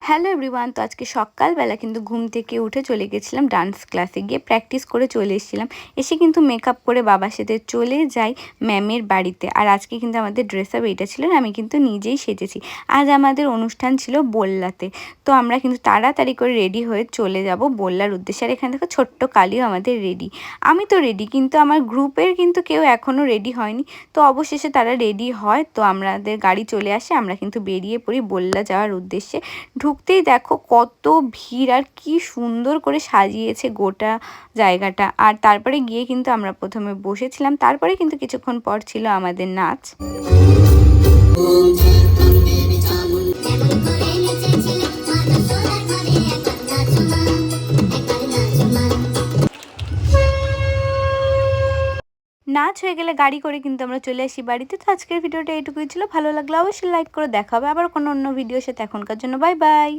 Hello everyone, তো আজকে সকালবেলা কিন্তু ঘুম থেকে উঠে চলে গেছিলাম ডান্স ক্লাসে, গিয়ে প্র্যাকটিস করে চলে এসেছিলাম। এসে কিন্তু মেকআপ করে বাবার সাথে চলে যাই ম্যামের বাড়িতে। আর আজকে কিন্তু আমাদের ড্রেস আপ এইটা ছিল, আমি কিন্তু নিজেই সেজেছি। আজ আমাদের অনুষ্ঠান ছিল বল্লাতে, তো আমরা কিন্তু তাড়াতাড়ি করে রেডি হয়ে চলে যাব বল্লার উদ্দেশ্যে। আর এখানে দেখো ছোট্ট কালিও আমাদের রেডি, আমি তো রেডি, কিন্তু আমার গ্রুপের কিন্তু কেউ এখনও রেডি হয়নি। তো অবশেষে তারা রেডি হয়, তো আমাদের গাড়ি চলে আসে, আমরা কিন্তু বেরিয়ে পড়ি বল্লা যাওয়ার উদ্দেশ্যে। ঢুকতেই দেখো কত ভিড়, আর কি সুন্দর করে সাজিয়েছে গোটা জায়গাটা। আর তারপরে গিয়ে কিন্তু আমরা প্রথমে বসেছিলাম, তারপরে কিন্তু কিছুক্ষণ পর ছিল আমাদের নাচ। নাচ হয়ে গেলে গাড়ি করে কিন্তু আমরা চলে আসি বাড়িতে। তো আজকের ভিডিওটা এইটুকুই ছিল, ভালো লাগলে অবশ্যই লাইক করে দেখা হবে আবার কোনো অন্য ভিডিওর সাথে। এখনকার জন্য বাই বাই।